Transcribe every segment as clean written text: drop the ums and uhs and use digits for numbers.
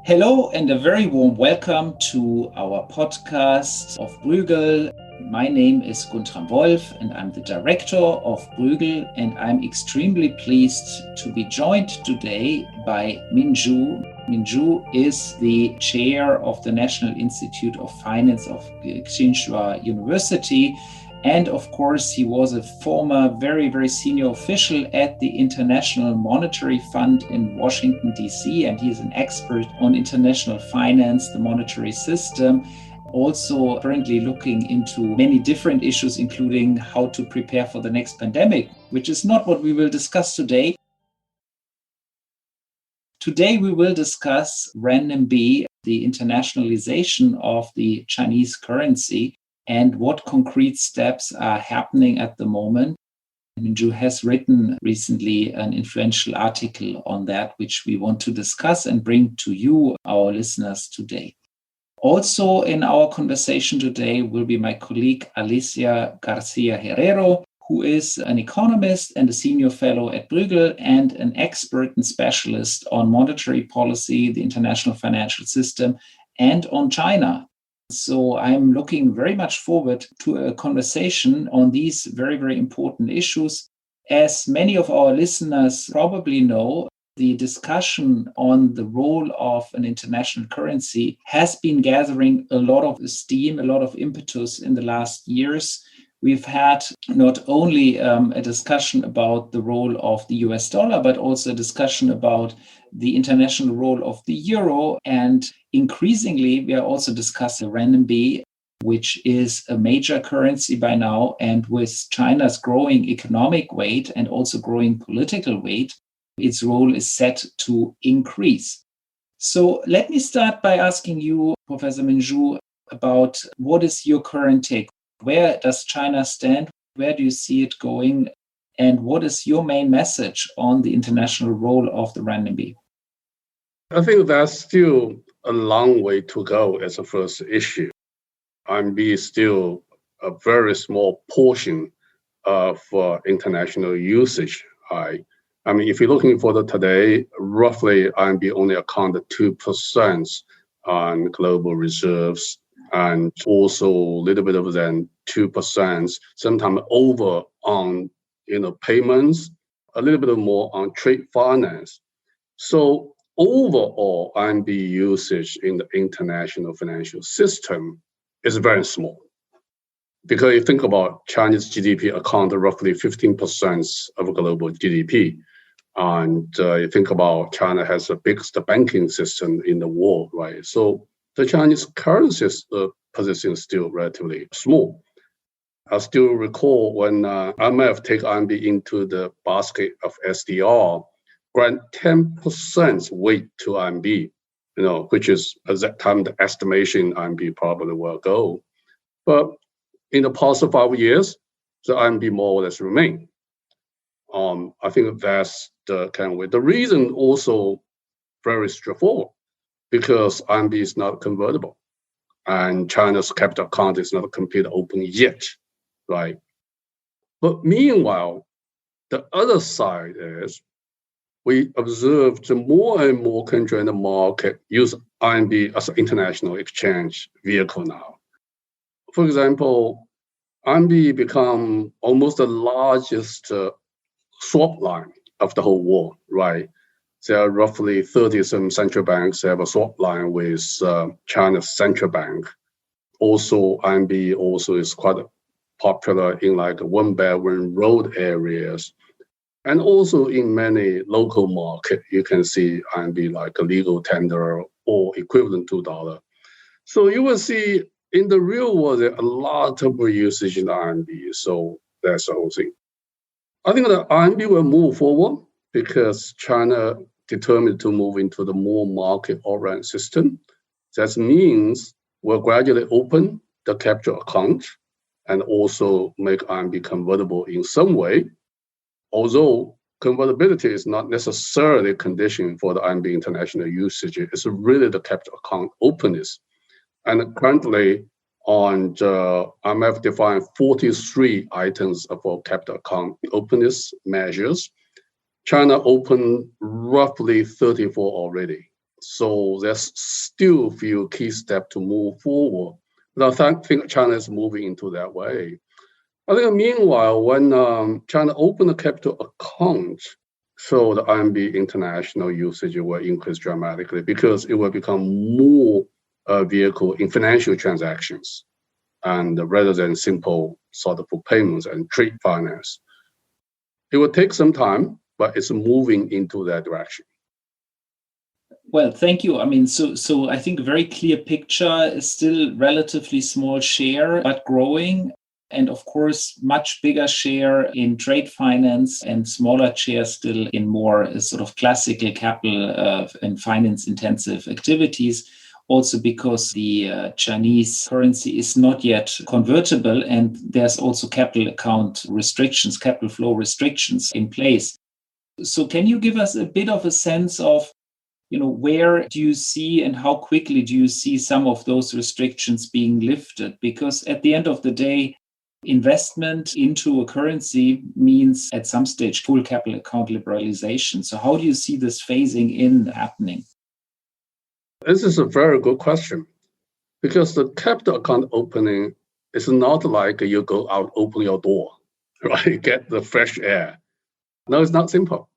Hello and a very warm welcome to our podcast of Bruegel. My name is Guntram Wolf and I'm the director of Bruegel, and I'm extremely pleased to be joined today by Minju. Minju is the chair of the National Institute of Finance of ZhōngHuá University. And of course, he was a former very senior official at the International Monetary Fund in Washington, D.C., and he is an expert on international finance, the monetary system, also currently looking into many different issues, including how to prepare for the next pandemic, which is not what we will discuss today. Today, we will discuss renminbi, the internationalization of the Chinese currency, and what concrete steps are happening at the moment. Minju has written recently an influential article on that, which we want to discuss and bring to you, our listeners, today. Also in our conversation today will be my colleague Alicia Garcia Herrero, who is an economist and a senior fellow at Bruegel and an expert and specialist on monetary policy, the international financial system, and on China. So I'm looking very much forward to a conversation on these very important issues. As many of our listeners probably know, the discussion on the role of an international currency has been gathering a lot of steam, a lot of impetus in the last years. We've had not only a discussion about the role of the US dollar, but also a discussion about the international role of the euro. And increasingly, we are also discussing renminbi, which is a major currency by now. And with China's growing economic weight and also growing political weight, its role is set to increase. So let me start by asking you, Professor Minju, about what is your current take? Where does China stand? Where do you see it going? And what is your main message on the international role of the renminbi? I think that's still a long way to go as a first issue. RMB is still a very small portion of international usage. I mean, if you're looking for today, roughly RMB only accounted 2% on global reserves, and also a little bit of than 2%, sometimes over on payments, a little bit more on trade finance. So overall, RMB usage in the international financial system is very small. Because you think about Chinese GDP account roughly 15% of global GDP. And you think about China has the biggest banking system in the world, right? So the Chinese currency position is still relatively small. I still recall when IMF take RMB into the basket of SDR, grant 10% weight to RMB, which is at that time the estimation RMB probably will go. But in the past 5 years, the RMB more or less remain. I think that's the kind of way. The reason also very straightforward, because RMB is not convertible and China's capital account is not completely open yet, right? But meanwhile, the other side is we observed more and more countries in the market use RMB as an international exchange vehicle now. For example, RMB become almost the largest swap line of the whole world, right? There are roughly 30-some central banks have a swap line with China's central bank. Also, RMB also is quite popular in like one Belt One Road areas. And also in many local market, you can see RMB like a legal tender or equivalent to $1. So you will see in the real world, there are a lot of usage in RMB. So that's the whole thing. I think that RMB will move forward because China determined to move into the more market-oriented system. That means we'll gradually open the capital account and also make RMB convertible in some way. Although convertibility is not necessarily a condition for the RMB international usage, it's really the capital account openness. And currently, on the IMF defined 43 items for capital account openness measures. China opened roughly 34 already. So there's still a few key steps to move forward. But I think China is moving into that way. I think meanwhile, when China opened a capital account, so the RMB international usage will increase dramatically because it will become more a vehicle in financial transactions, and rather than simple sort of payments and trade finance. It will take some time, but it's moving into that direction. Well, thank you. I mean, so I think a very clear picture is still relatively small share, but growing. And of course, much bigger share in trade finance and smaller share still in more sort of classical capital and finance intensive activities. Also because the Chinese currency is not yet convertible, and there's also capital account restrictions, capital flow restrictions in place. So can you give us a bit of a sense of, where do you see and how quickly do you see some of those restrictions being lifted? Because at the end of the day, investment into a currency means at some stage full capital account liberalization. So how do you see this phasing in happening? This is a very good question, because the capital account opening is not like you go out, open your door, right? Get the fresh air. No, it's not simple.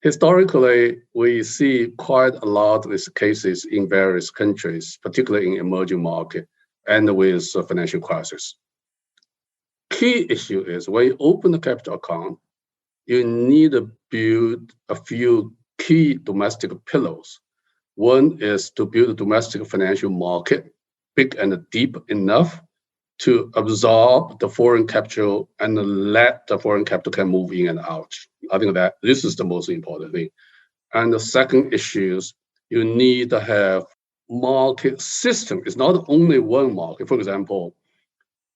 Historically, we see quite a lot of these cases in various countries, particularly in emerging markets and with financial crisis. Key issue is when you open the capital account, you need to build a few key domestic pillars. One is to build a domestic financial market, big and deep enough to absorb the foreign capital and let the foreign capital can move in and out. I think that this is the most important thing. And the second issue is you need to have market system. It's not only one market. For example,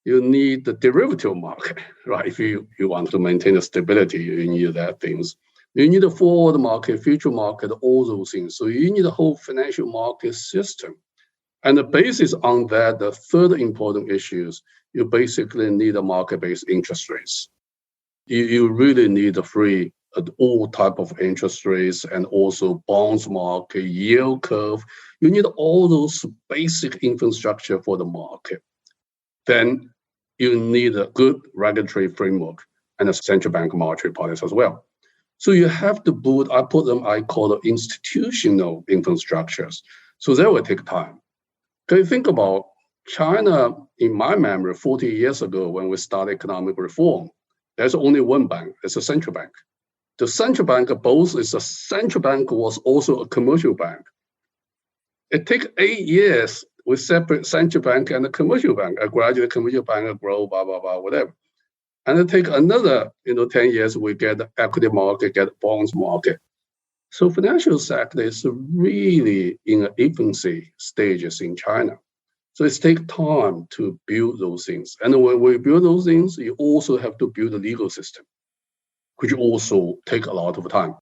you need the derivative market, right? If you want to maintain the stability, you need that things. You need a forward market, future market, all those things. So you need a whole financial market system. And the basis on that, the third important issue is you basically need a market-based interest rates. You really need a free all type of interest rates and also bonds market, yield curve. You need all those basic infrastructure for the market. Then you need a good regulatory framework and a central bank monetary policy as well. So you have to build, I call it institutional infrastructures. So that will take time. Can you think about China, in my memory, 40 years ago when we started economic reform, there's only one bank, it's a central bank. The central bank was also a commercial bank. It took 8 years with separate central bank and a commercial bank. Gradually, commercial bank will grow, blah, blah, blah, whatever. And it take another 10 years, we get the equity market, get the bonds market. So financial sector is really in infancy stages in China. So it takes time to build those things. And when we build those things, you also have to build a legal system, which also take a lot of time.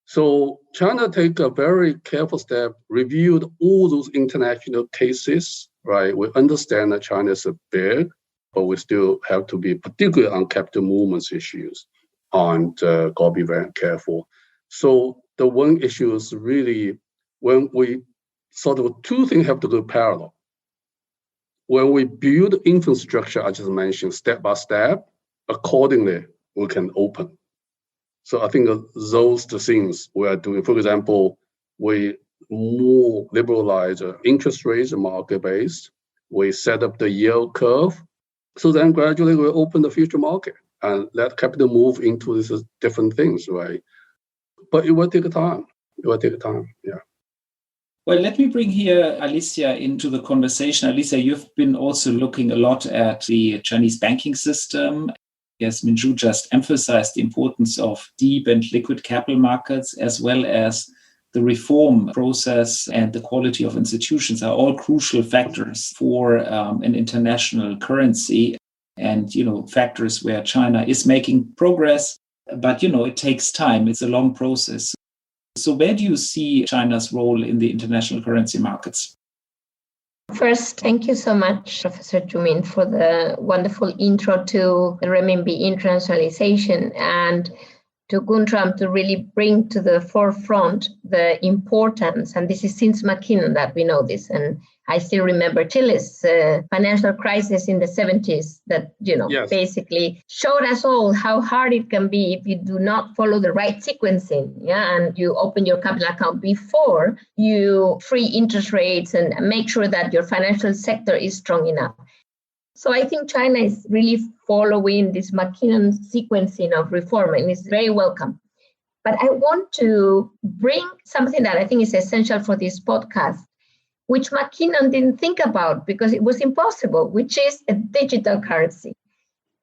So China take a very careful step, reviewed all those international cases, right? We understand that China is big, but we still have to be particularly on capital movements issues and got to be very careful. So the one issue is really when we sort of two things have to go parallel. When we build infrastructure, I just mentioned step by step, accordingly, we can open. So I think those the things we are doing. For example, we more liberalize interest rates, market-based. We set up the yield curve. So then gradually we open the future market and let capital move into these different things, right? But it will take time. Yeah. Well, let me bring here Alicia into the conversation. Alicia, you've been also looking a lot at the Chinese banking system. Yes, Minju just emphasized the importance of deep and liquid capital markets, as well as the reform process and the quality of institutions are all crucial factors for an international currency and, factors where China is making progress. But, it takes time. It's a long process. So where do you see China's role in the international currency markets? First, thank you so much, Professor Zhu Min, for the wonderful intro to the renminbi internationalization. And to Guntram to really bring to the forefront the importance, and this is since McKinnon that we know this, and I still remember Chile's financial crisis in the 70s that, Yes. basically showed us all how hard it can be if you do not follow the right sequencing, and you open your capital account before you free interest rates and make sure that your financial sector is strong enough. So I think China is really following this McKinnon sequencing of reform, and it's very welcome. But I want to bring something that I think is essential for this podcast, which McKinnon didn't think about because it was impossible, which is a digital currency.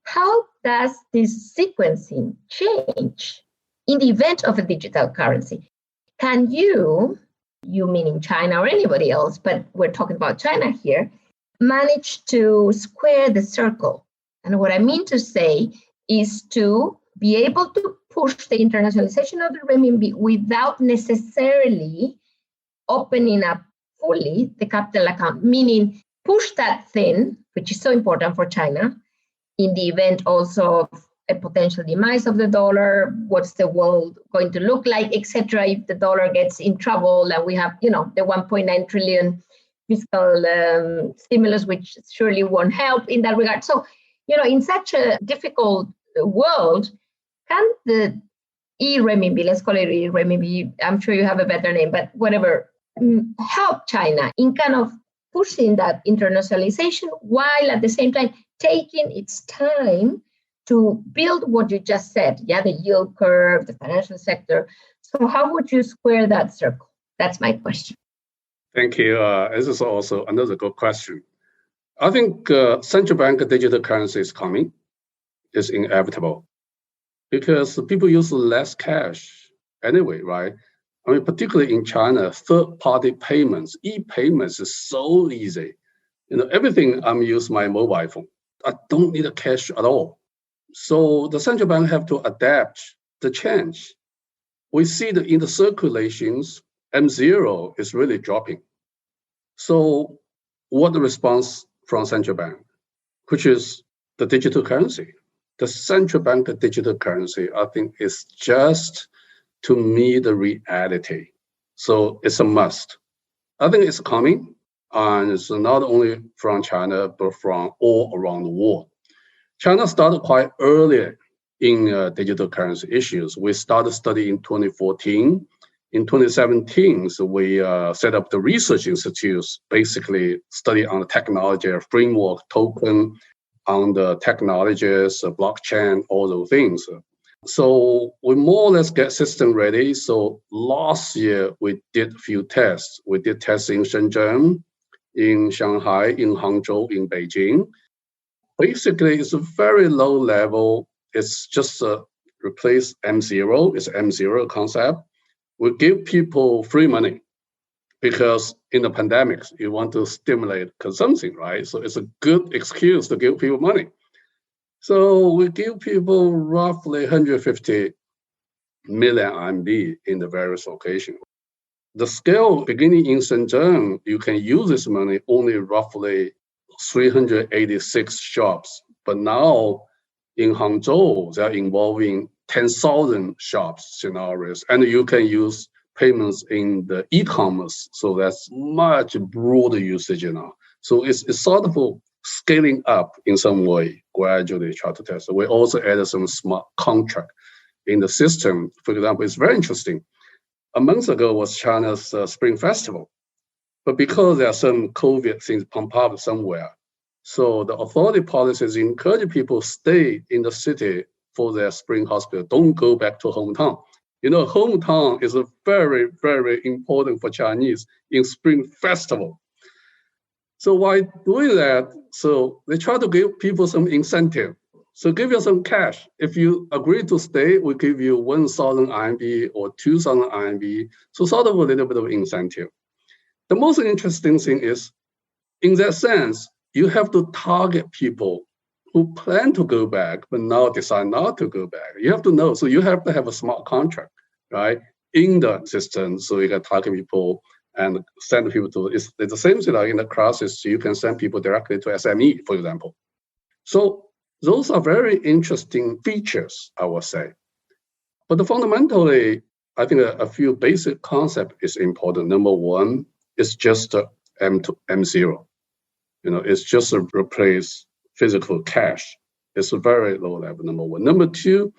How does this sequencing change in the event of a digital currency? Can you meaning China or anybody else, but we're talking about China here, manage to square the circle? And what I mean to say is to be able to push the internationalization of the renminbi without necessarily opening up fully the capital account, meaning push that thin, which is so important for China, in the event also of a potential demise of the dollar, what's the world going to look like, etc., if the dollar gets in trouble and we have, the 1.9 trillion fiscal stimulus, which surely won't help in that regard. So, in such a difficult world, can the e-renminbi, let's call it e-renminbi, I'm sure you have a better name, but whatever, help China in kind of pushing that internationalization while at the same time taking its time to build what you just said, the yield curve, the financial sector. So how would you square that circle? That's my question. Thank you. This is also another good question. I think central bank digital currency is coming. It's inevitable because people use less cash anyway, right? I mean, particularly in China, third-party payments, e-payments is so easy. Everything I'm using my mobile phone. I don't need a cash at all. So the central bank have to adapt the change. We see that in the circulations, M0 is really dropping. So what the response from central bank, which is the digital currency? The central bank digital currency, I think, is just to meet the reality. So it's a must. I think it's coming, and it's not only from China, but from all around the world. China started quite early in digital currency issues. We started studying in 2014. In 2017, so we set up the research institutes, basically study on the technology, framework, token, on the technologies, blockchain, all those things. So we more or less get system ready. So last year, we did a few tests. We did tests in Shenzhen, in Shanghai, in Hangzhou, in Beijing. Basically, it's a very low level. It's just replace M0. It's M0 concept. We give people free money because in the pandemic, you want to stimulate consumption, right? So it's a good excuse to give people money. So we give people roughly 150 million RMB in the various locations. The scale beginning in Shenzhen, you can use this money only roughly 386 shops. But now in Hangzhou, they're involving 10,000 shops scenarios, and you can use payments in the e-commerce. So that's much broader usage now. So it's sort of scaling up in some way, gradually try to test. We also added some smart contract in the system. For example, it's very interesting. A month ago was China's Spring Festival, but because there are some COVID things pump up somewhere, so the authority policies encourage people stay in the city for their spring hospital. Don't go back to hometown. Hometown is a very, very important for Chinese in Spring Festival. So while doing that, so they try to give people some incentive. So give you some cash. If you agree to stay, we give you 1,000 RMB or 2,000 RMB. So sort of a little bit of incentive. The most interesting thing is, in that sense, you have to target people who plan to go back, but now decide not to go back. You have to know. So you have to have a smart contract, right, in the system. So you can target people and send people to, it's the same thing like in the crisis. You can send people directly to SME, for example. So those are very interesting features, I would say. But fundamentally, I think a few basic concepts is important. Number one is just M0. It's just to replace physical cash. It's a very low level, number one. Number two,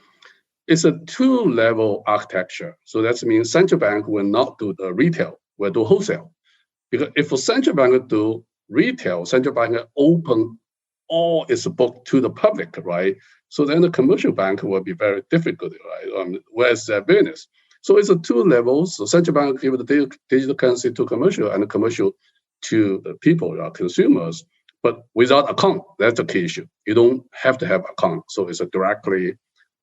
it's a two-level architecture. So that means central bank will not do the retail, will do wholesale. Because if a central bank do retail, central bank open all its book to the public, right? So then the commercial bank will be very difficult, right? Where's their business? So it's a two levels. So central bank give the digital currency to commercial and the commercial to the people, consumers, but without account. That's the key issue. You don't have to have account. So it's directly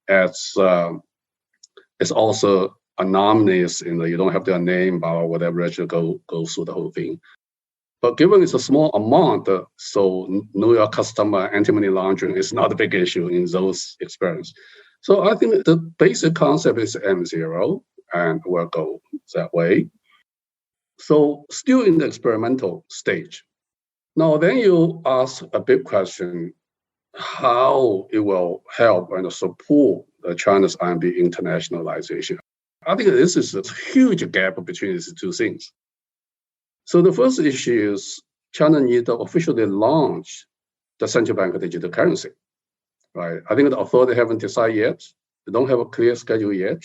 it's also anonymous in you don't have their name or whatever to go through the whole thing. But given it's a small amount, so know your customer, anti-money laundering is not a big issue in those experiences. So I think the basic concept is M0 and we'll go that way. So still in the experimental stage. Now then you ask a big question, how it will help and support China's RMB internationalization. I think this is a huge gap between these two things. So the first issue is China needs to officially launch the central bank digital currency, right? I think the authority haven't decided yet. They don't have a clear schedule yet.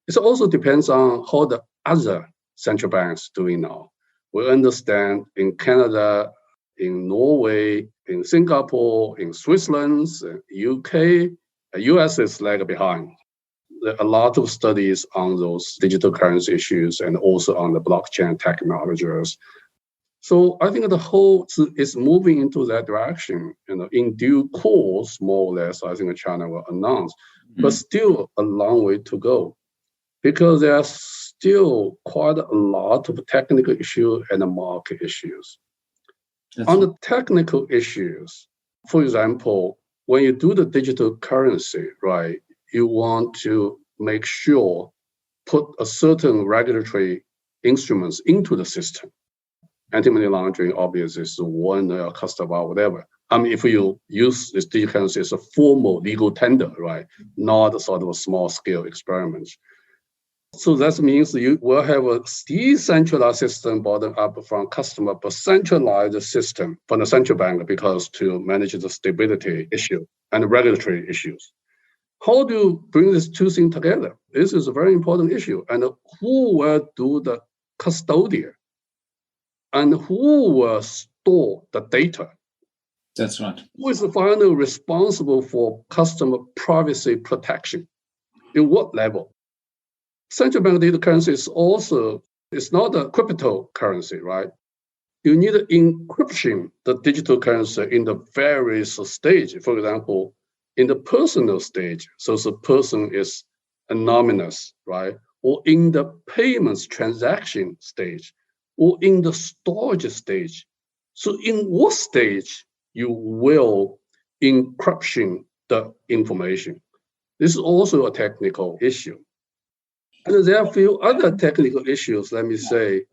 It also depends on how the other central banks doing now. We understand in Canada, in Norway, in Singapore, in Switzerland, UK, US is lag behind. There are a lot of studies on those digital currency issues and also on the blockchain technologies. So I think the whole is moving into that direction. In due course, more or less, I think China will announce, but still a long way to go because there are still quite a lot of technical issues and market issues. On the technical issues, for example, when you do the digital currency, right, you want to make sure put a certain regulatory instruments into the system. Anti-money laundering obviously is one customer, whatever. I mean, if you use this digital currency as a formal legal tender, right, not a sort of a small scale experiment. So that means you will have a decentralized system bottom up from customer, but centralized system from the central bank because to manage the stability issue and the regulatory issues. How do you bring these two things together? This is a very important issue. And who will do the custodian? And who will store the data? That's right. Who is finally responsible for customer privacy protection? In what level? Central bank digital currency is also, it's not a cryptocurrency, right? You need encryption the digital currency in the various stages. For example, in the personal stage, so the person is anonymous, right? Or in the payments transaction stage, or in the storage stage. So in what stage you will encryption the information? This is also a technical issue. And there are a few other technical issues, let me say.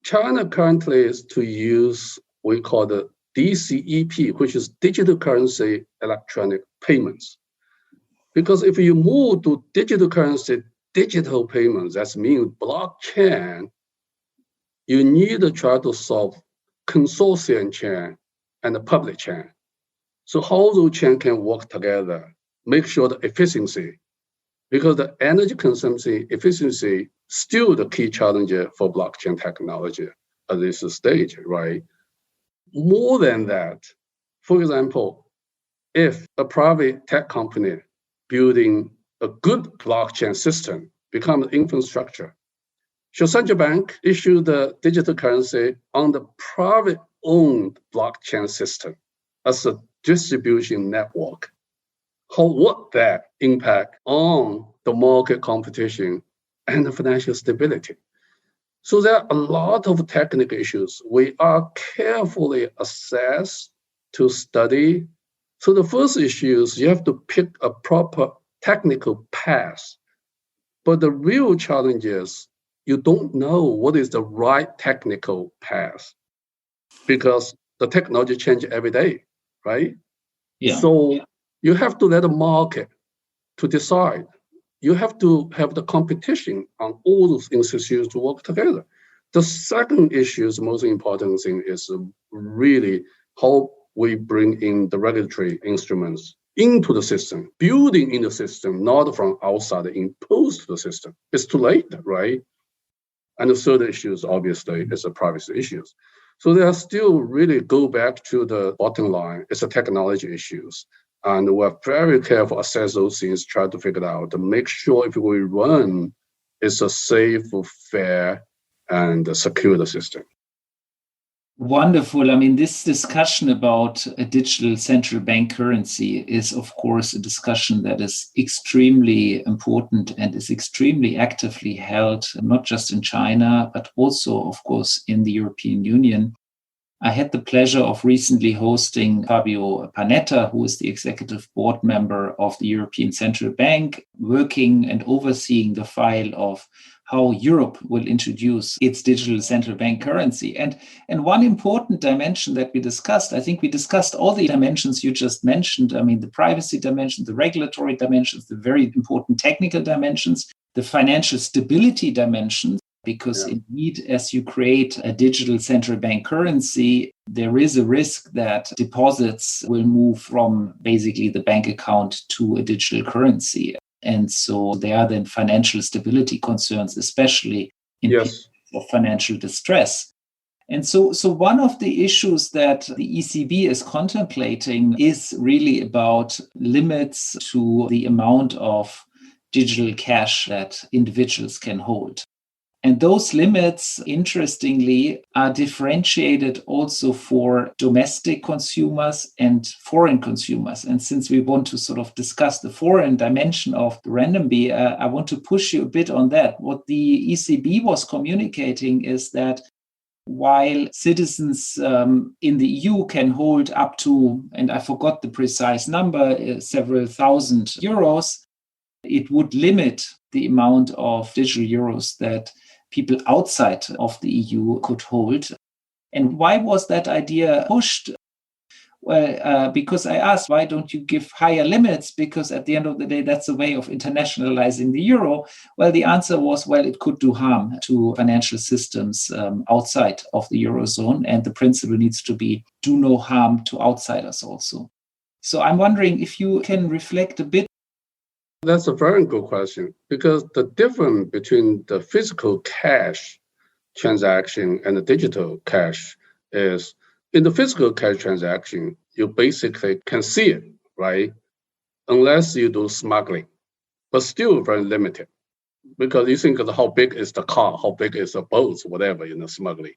China currently is to use what we call the DCEP, which is digital currency electronic payments. Because if you move to digital currency, digital payments, that means blockchain, you need to try to solve consortium chain and the public chain. So how those chains can work together, make sure the efficiency, because the energy consumption efficiency still the key challenge for blockchain technology at this stage, right? More than that, for example, if a private tech company building a good blockchain system becomes infrastructure, should central bank issue the digital currency on the private-owned blockchain system as a distribution network? How would that impact on the market competition and the financial stability? So there are a lot of technical issues we are carefully assessed to study. So the first issue is you have to pick a proper technical path. But the real challenge is you don't know what is the right technical path because the technology changes every day, right? Yeah. So you have to let the market to decide you have to have the competition on all those institutions to work together. The second issue, is the most important thing, is really how we bring in the regulatory instruments into the system, building in the system, not from outside, imposed to the system. It's too late, right? And the third issue is obviously is the privacy issues. So they are still really go back to the bottom line. It's the technology issues. And we're very careful assess those things, try to figure it out to make sure if we run, it's a safe, fair, and secure system. Wonderful. I mean, this discussion about a digital central bank currency is, of course, a discussion that is extremely important and is extremely actively held, not just in China, but also, of course, in the European Union. I had the pleasure of recently hosting Fabio Panetta, who is the executive board member of the European Central Bank, working and overseeing the file of how Europe will introduce its digital central bank currency. And one important dimension that we discussed, I think we discussed all the dimensions you just mentioned. I mean, the privacy dimension, the regulatory dimensions, the very important technical dimensions, the financial stability dimensions, because indeed, as you create a digital central bank currency, there is a risk that deposits will move from basically the bank account to a digital currency. And so there are then financial stability concerns, especially in periods of financial distress. And so one of the issues that the ECB is contemplating is really about limits to the amount of digital cash that individuals can hold. And those limits, interestingly, are differentiated also for domestic consumers and foreign consumers. And since we want to sort of discuss the foreign dimension of the renminbi, I want to push you a bit on that. What the ECB was communicating is that while citizens in the EU can hold up to, and I forgot the precise number, several thousand euros, it would limit the amount of digital euros that people outside of the EU could hold. And why was that idea pushed? Well, because I asked, why don't you give higher limits? Because at the end of the day, that's a way of internationalizing the euro. Well, the answer was, well, it could do harm to financial systems outside of the Eurozone. And the principle needs to be do no harm to outsiders also. So I'm wondering if you can reflect a bit. That's a very good question, because the difference between the physical cash transaction and the digital cash is in the physical cash transaction, you basically can see it, right? Unless you do smuggling, but still very limited, because you think of how big is the car, how big is the boat, whatever, smuggling.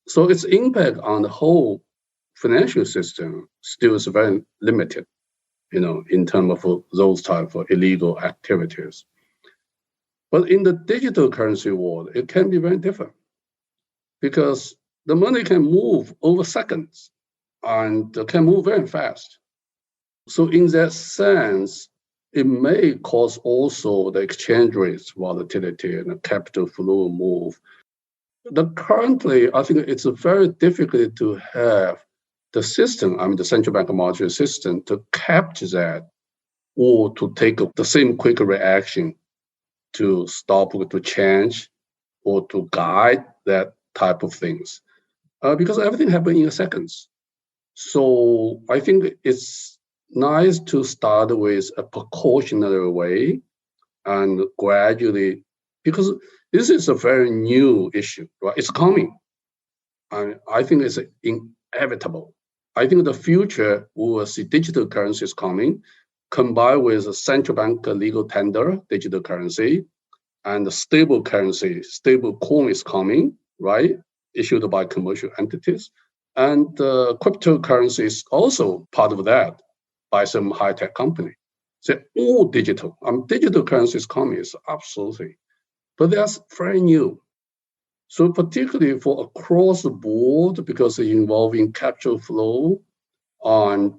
So its impact on the whole financial system still is very limited. In terms of those type of illegal activities. But in the digital currency world, it can be very different because the money can move over seconds and can move very fast. So in that sense, it may cause also the exchange rates volatility and the capital flow move. Currently, I think it's very difficult to have the system, the central bank monetary system, to capture that or to take the same quick reaction to stop, to change, or to guide that type of things. Because everything happens in seconds. So I think it's nice to start with a precautionary way and gradually, because this is a very new issue, right? It's coming. And I think it's inevitable. I think the future, we will see digital currencies coming, combined with a central bank legal tender, digital currency, and the stable currency, stable coin is coming, right? Issued by commercial entities. And cryptocurrency is also part of that by some high-tech company. So all digital. Digital currency is coming, is absolutely. But that's very new. So particularly for across the board, because it's involving capital flow and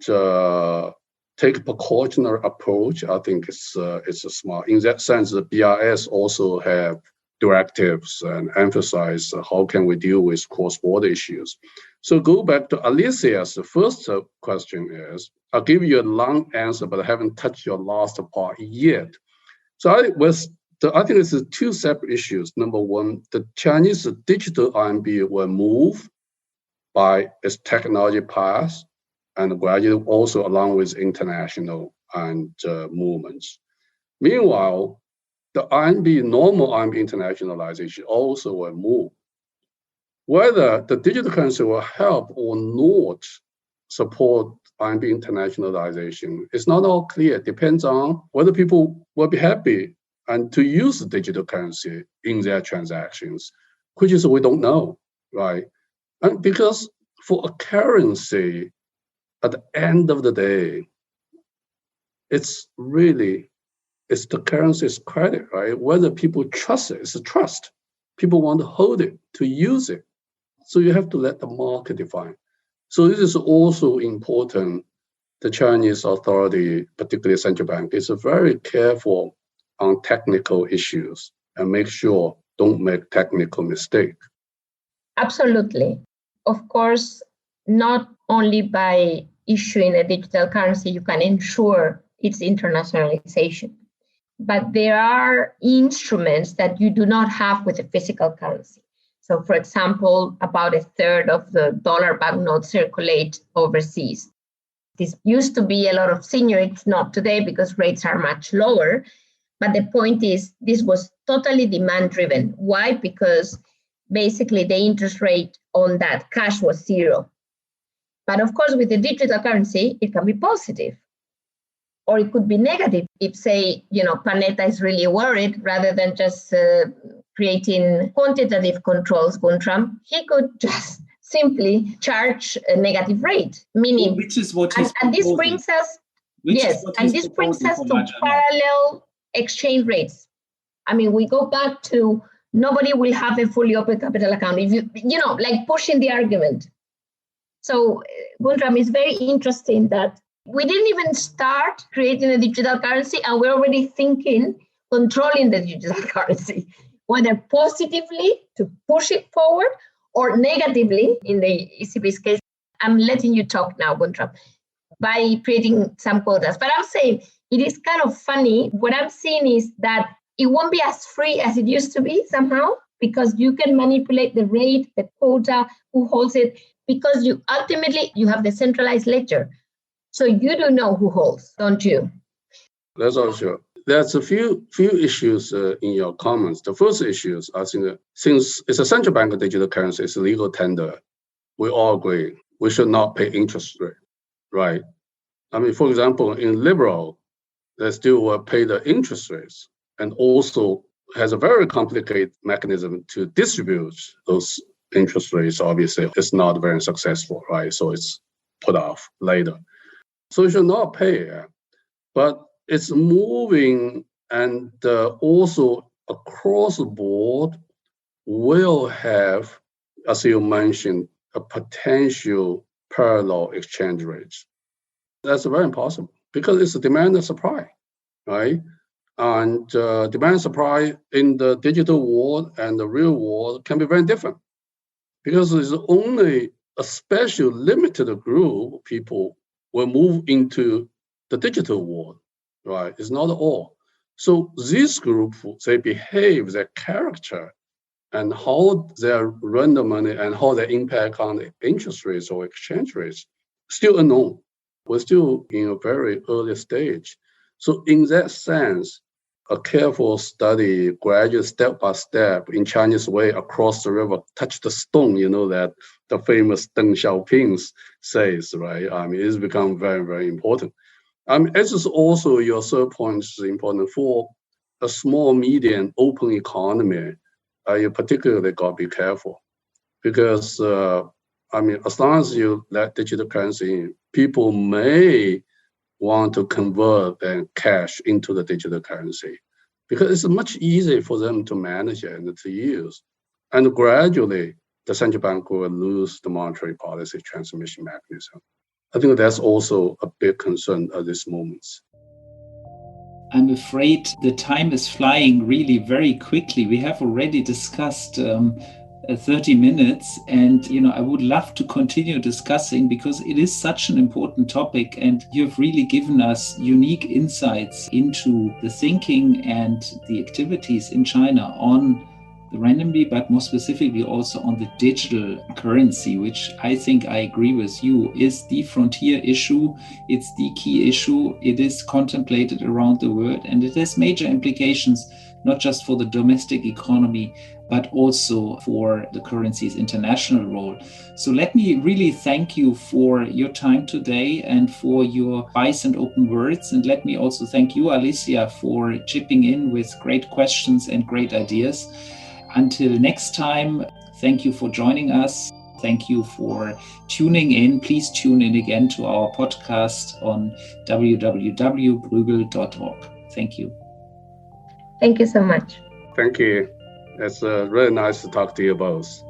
take a precautionary approach, I think it's a smart. In that sense, the BIS also have directives and emphasize how can we deal with cross-border issues. So go back to Alicia's first question is, I'll give you a long answer, but I haven't touched your last part yet. So I think it's two separate issues. Number one, the Chinese digital RMB will move by its technology path and gradually also along with international and movements. Meanwhile, the normal RMB internationalization also will move. Whether the digital currency will help or not support RMB internationalization is not all clear. It depends on whether people will be happy and to use the digital currency in their transactions, which is we don't know, right? And because for a currency, at the end of the day, it's the currency's credit, right? Whether people trust it, it's a trust. People want to hold it, to use it. So you have to let the market define. So this is also important. The Chinese authority, particularly central bank, is very careful on technical issues and make sure don't make technical mistake. Absolutely. Of course, not only by issuing a digital currency you can ensure its internationalization, but there are instruments that you do not have with a physical currency. So, for example, about a third of the dollar banknotes circulate overseas. This used to be a lot of senior, it's not today because rates are much lower. But the point is, this was totally demand driven. Why? Because basically the interest rate on that cash was zero. But of course, with the digital currency, it can be positive. Or it could be negative if, say, Planeta is really worried, rather than just creating quantitative controls, Guntram, he could just simply charge a negative rate, meaning, which is what he's and this brings us, this brings us to parallel exchange rates. I mean, we go back to nobody will have a fully open capital account if like pushing the argument. So, Guntram, it's very interesting that we didn't even start creating a digital currency and we're already thinking controlling the digital currency, whether positively to push it forward or negatively in the ECB's case. I'm letting you talk now, Guntram, by creating some quotas. But I'm saying it is kind of funny. What I'm seeing is that it won't be as free as it used to be somehow, because you can manipulate the rate, the quota, who holds it, because you have the centralized ledger. So you do know who holds, don't you? That's also. There's a few issues in your comments. The first issue is, I think, since it's a central bank digital currency, it's a legal tender, we all agree we should not pay interest rate, right? I mean, for example, in liberal, they still will pay the interest rates and also has a very complicated mechanism to distribute those interest rates. Obviously, it's not very successful, right? So it's put off later. So you should not pay it. But it's moving, and also across the board will have, as you mentioned, a potential parallel exchange rates. That's very impossible because it's a demand and supply, right? And demand and supply in the digital world and the real world can be very different because there's only a special limited group of people will move into the digital world. Right, it's not all. So this group, they behave, their character, and how they run the money and how they impact on the interest rates or exchange rates, still unknown. We're still in a very early stage. So in that sense, a careful study, gradual step by step, in Chinese way, across the river, touch the stone, that the famous Deng Xiaoping says, right? I mean, it's become very, very important. As is also your third point is important for a small, medium, open economy. You particularly got to be careful because, as long as you let digital currency in, people may want to convert their cash into the digital currency because it's much easier for them to manage it and to use. And gradually, the central bank will lose the monetary policy transmission mechanism. I think that's also a big concern at this moment. I'm afraid the time is flying really very quickly. We have already discussed 30 minutes. And, I would love to continue discussing because it is such an important topic. And you've really given us unique insights into the thinking and the activities in China on the renminbi, but more specifically also on the digital currency, which I think I agree with you is the frontier issue. It's the key issue. It is contemplated around the world, and it has major implications, not just for the domestic economy, but also for the currency's international role. So let me really thank you for your time today and for your wise and open words. And let me also thank you, Alicia, for chipping in with great questions and great ideas. Until next time, thank you for joining us. Thank you for tuning in. Please tune in again to our podcast on www.bruegel.org. Thank you. Thank you so much. Thank you. It's really nice to talk to you both.